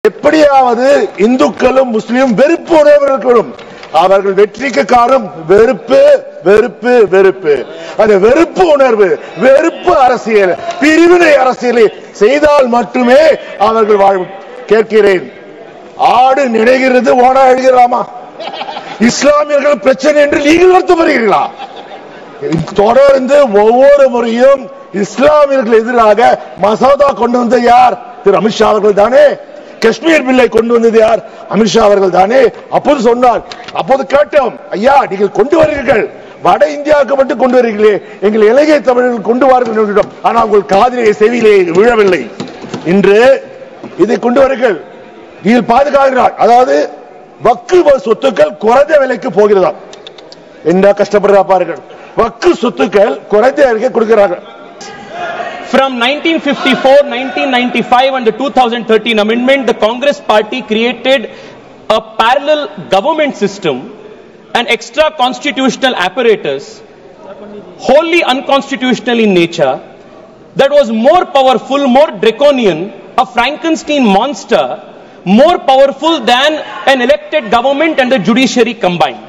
எப்படியாவது இந்துக்களும் முஸ்லிமும் வெறுப்பு உடையவர்களும் அவர்கள் வெற்றிக்கு காரணம் வெறுப்பு வெறுப்பு வெறுப்பு அந்த வெறுப்பு உணர்வு வெறுப்பு அரசியல் பிரிவினை அரசியலை செய்தால் மட்டுமே அவர்கள் வாழும். கேட்கிறேன், ஆடு நினைக்கிறது ஓனா எழுகிறாமா? இஸ்லாமியர்கள் பிரச்சனை என்று நீங்கள் நடத்த வருகிறீர்களா? தொடர்ந்து ஒவ்வொரு முறையும் இஸ்லாமியர்கள் எதிராக மசோதா கொண்டு வந்த யார்? திரு அமித்ஷா அவர்கள் தானே. காஷ்மீர் பில்லை கொண்டு வந்தது யார்? அமித்ஷா அவர்கள் தானே. அப்போது சொன்னார், அப்போது கேட்டோம், ஐயா நீங்கள் கொண்டு வருகிறீர்கள், வட இந்தியாவுக்கு மட்டும் கொண்டு வருகிறீர்களே, எங்கள் இலங்கை தமிழர்கள் கொண்டு வாருங்கள். ஆனால் உங்கள் காதிலே செவியிலே விழவில்லை. இன்று இதை கொண்டு வருங்கள், நீங்கள் பாதுகாக்கிறார். அதாவது வக்ஃபு சொத்துக்கள் குறைந்த விலைக்கு போகிறதா? என்ன கஷ்டப்படுறா பாருங்கள். வக்ஃபு சொத்துக்கள் குறைந்த விலைக்கு கொடுக்கிறார்கள். From 1954, 1995 and the 2013 amendment, the Congress party created a parallel government system, an extra constitutional apparatus, wholly unconstitutional in nature, that was more powerful, more draconian, a Frankenstein monster, more powerful than an elected government and the judiciary combined.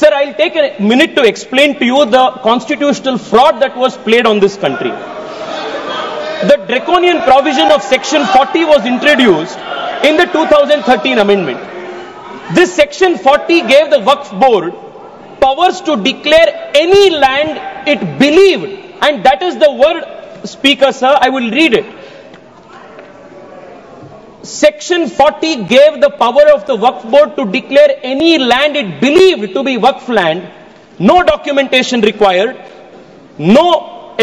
Sir, I'll take a minute to explain to you the constitutional fraud that was played on this country. The draconian provision of section 40 was introduced in the 2013 amendment. This section 40 gave the Waqf board powers to declare any land it believed, and that is the word, speaker sir, I will read it. Section 40 gave the power of the Waqf board to declare any land it believed to be Waqf land, no documentation required, no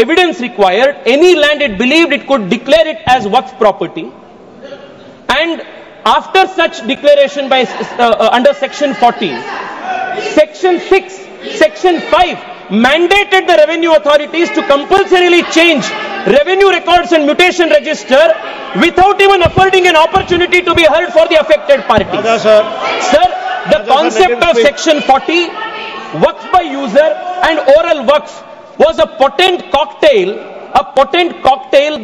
evidence required, any land it believed it could declare it as Waqf property. And after such declaration by under section 40, section 6, section 5 mandated the revenue authorities to compulsorily change revenue records and mutation register without even affording an opportunity to be heard for the affected parties. Sir, the concept of section 40, Waqf by user and oral Waqf, was a potent cocktail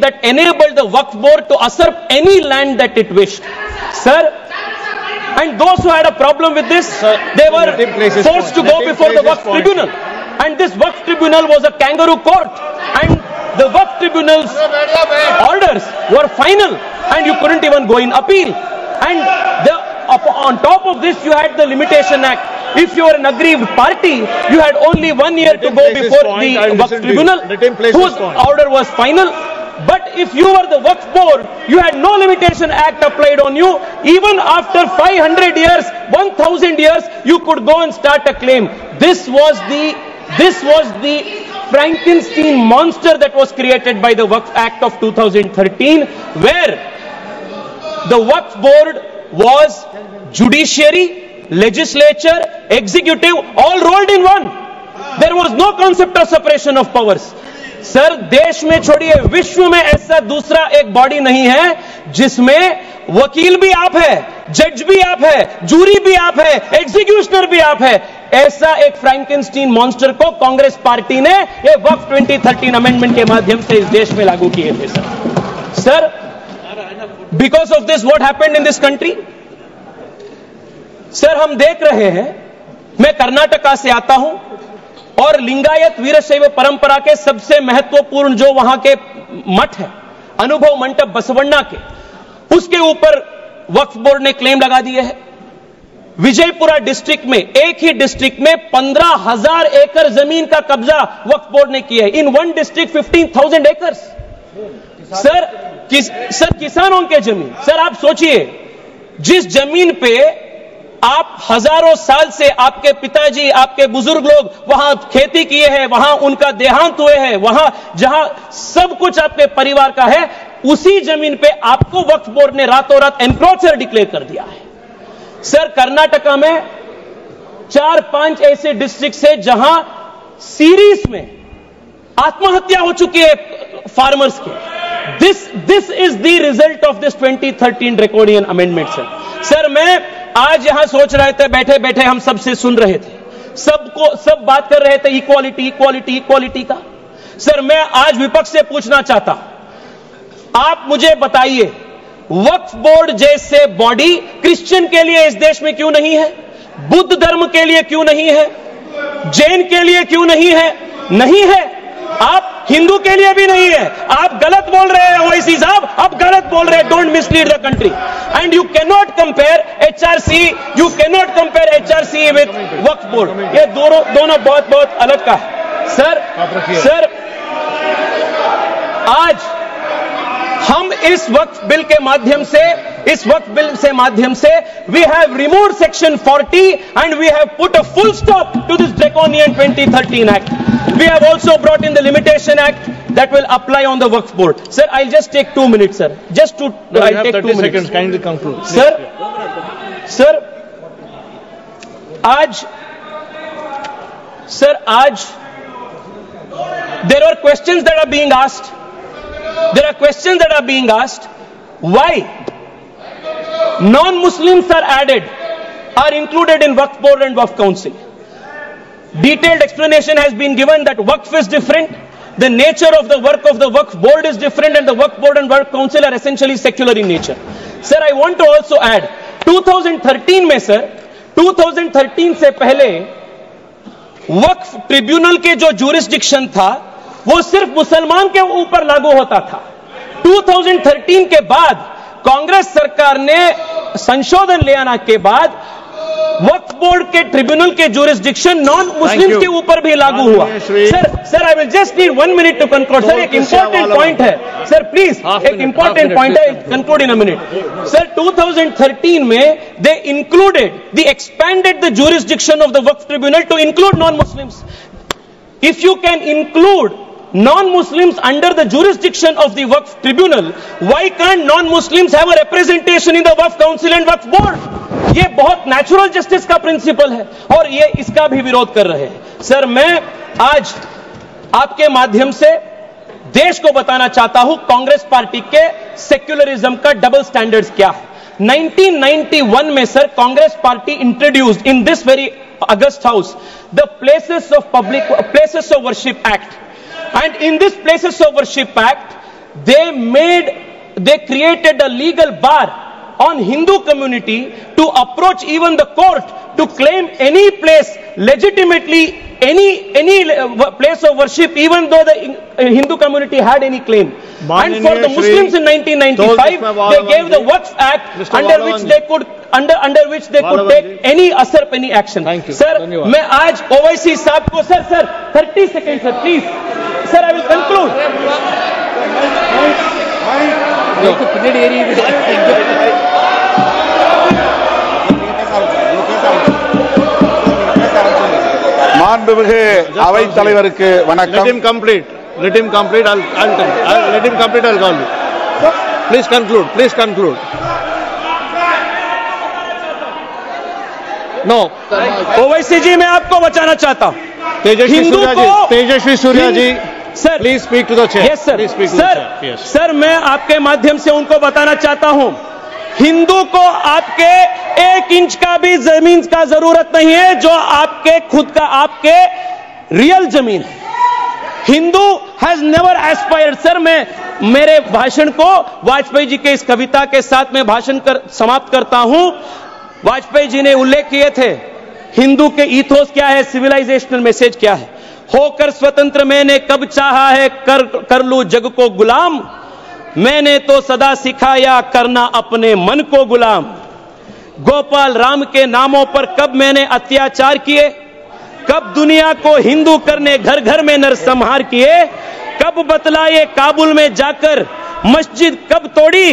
that enabled the Waqf board to usurp any land that it wished. Sir, and those who had a problem with this, they were forced to go before the Waqf tribunal. And this Waqf tribunal was a kangaroo court. And the Waqf tribunal's orders were final. And you couldn't even go in appeal. And on top of this, you had the Limitation Act. If you were an aggrieved party, you had only 1 year to go before the Waqf tribunal, whose order was final. But if you were the Waqf board, you had no Limitation Act applied on you. Even after 500 years, 1000 years, you could go and start a claim. This was the Frankenstein monster that was created by the Waqf Act of 2013, where the Waqf board was judiciary, legislature, executive, all rolled in one. There was no concept of separation of powers. Sir, देश में छोड़िए, विश्व में ऐसा दूसरा एक body नहीं है जिसमें वकील भी आप है, जज भी आप है, जूरी भी आप है, एग्जीक्यूशनर भी आप है. ऐसा एक फ्रैंकेनस्टीन मॉन्स्टर को कांग्रेस पार्टी ने ये वक्फ 2013 अमेंडमेंट के माध्यम से इस देश में लागू किए थे. Sir, because of this what happened in this country? Sir, हम देख रहे हैं, मैं कर्नाटका से आता हूं और लिंगायत वीरशैव परंपरा के सबसे महत्वपूर्ण जो वहां के मठ है, अनुभव मंडप बसवण्णा के, उसके ऊपर वक्फ बोर्ड ने क्लेम लगा दिए है. विजयपुरा डिस्ट्रिक्ट में, एक ही डिस्ट्रिक्ट में 15,000 एकड़ जमीन का कब्जा वक्फ बोर्ड ने किया है. In one district 15,000 acres. Sir, किसानों के जमीन. सर, आप सोचिए, जिस जमीन पे आप हजारों साल से आपके पिताजी, आपके बुजुर्ग लोग वहां खेती किए हैं, वहां उनका देहांत हुए हैं, वहां जहां सब कुछ आपके परिवार का है, उसी जमीन पे आपको वक्फ बोर्ड ने रातों रात एनक्रोचर डिक्लेयर कर दिया है. सर, कर्नाटका में 4-5 ऐसे डिस्ट्रिक्ट है जहां सीरीज में आत्महत्या हो चुकी है फार्मर्स के. This is the result of this 2013 draconian amendment. Sir, मैं आज यहां सोच रहे थे, बैठे बैठे हम सबसे सुन रहे थे, सब बात कर रहे थे इक्वालिटी इक्वालिटी इक्वालिटी का. सर, मैं आज विपक्ष से पूछना चाहता हूं, आप मुझे बताइए वक्फ बोर्ड जैसे बॉडी क्रिश्चियन के लिए इस देश में क्यों नहीं है? बुद्ध धर्म के लिए क्यों नहीं है? जैन के लिए क्यों नहीं है? नहीं है। आप हिंदू के लिए भी नहीं है। आप गलत बोल रहे हैं ओवैसी साहब, आप गलत बोल रहे हैं। Don't mislead the country and you can not compare HRC, you can not compare HRC with Waqf board. ये दोनों बहुत बहुत अलग का है। सर आज हम इस वक्फ बिल के माध्यम से we have removed section 40 and we have put a full stop to this draconian 2013 act. We have also brought in the limitation act that will apply on the waqf board. Sir, I'll just take 2 minutes, sir. I'll take 2 minutes. Seconds. Kindly conclude. Sir, आज there are questions that are being asked. Why non-Muslims are included in Waqf Board and Waqf Council. Detailed explanation has been given that Waqf is different, the nature of the work of the Waqf Board is different, and the Waqf Board and Waqf Council are essentially secular in nature. Sir, I want to also add, 2013 में sir, 2013 से पहले वक्फ tribunal के जो jurisdiction था वो सिर्फ मुसलमान के ऊपर लागू होता था। 2013 के बाद कांग्रेस सरकार ने संशोधन ले आने के बाद वक्फ बोर्ड के ट्रिब्यूनल के ज्यूरिसडिक्शन नॉन मुस्लिम के ऊपर भी लागू हुआ। Sir I will just need 1 minute to conclude. Sir एक इंपॉर्टेंट पॉइंट है सर, प्लीज एक इंपॉर्टेंट पॉइंट है, conclude in a minute. Sir 2013 में they included the expanded the jurisdiction of the Waqf tribunal to include non Muslims. If you can include non-Muslims under the jurisdiction of the Waqf Tribunal, why can't non-Muslims have a representation in the Waqf Council and Waqf Board? ये बहुत natural justice का principal है और ये इसका भी विरोध कर रहे हैं। सर मैं आज आपके माध्यम से देश को बताना चाहता हूं कांग्रेस पार्टी के सेक्युलरिज्म का डबल स्टैंडर्ड्स क्या है। 1991 में sir Congress party introduced in this very August house the places of worship act. And in this Places of Worship Act, they created a legal bar on Hindu community to approach even the court to claim any place legitimately, any place of worship, even though the Hindu community had any claim. And for the Muslims in 1995, they gave the Waqf Act under which they could take any usurp any action. Sir, मैं आज ओवैसी साहब को sir 30 seconds sir, please. Sir, I will conclude. மாண்புமிகு அவைத் தலைவருக்கு வணக்கம். Let him complete. I'll let him complete. I'll call you. Please conclude. No. Owaisi जी मैं आपको बचाना चाहता हूं। Tejasvi Surya ji sir please speak to the chair. Yes sir. Sir मैं आपके माध्यम से उनको बताना चाहता हूं, हिंदू को आपके 1 इंच का भी जमीन का जरूरत नहीं है जो आपके खुद का आपके रियल जमीन है। Hindu has never aspired. Sir मैं मेरे भाषण को वाजपेयी जी के इस कविता के साथ में भाषण समाप्त करता हूं। वाजपेयी जी ने उल्लेख किए थे हिंदू के ईथोस क्या है, सिविलाइजेशनल मैसेज क्या है। होकर स्वतंत्र मैंने कब चाहा है कर लूं जग को गुलाम, मैंने तो सदा सिखाया करना अपने मन को गुलाम। गोपाल राम के नामों पर कब मैंने अत्याचार किए, कब दुनिया को हिंदू करने घर घर में नरसंहार किए, कब बतलाए काबुल में जाकर मस्जिद कब तोड़ी,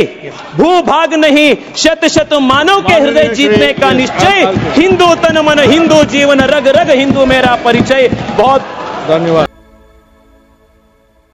भूभाग नहीं शत शत मानव के हृदय जीतने का निश्चय, हिंदू तन मन हिंदू जीवन रग रग हिंदू मेरा परिचय। बहुत धन्यवाद।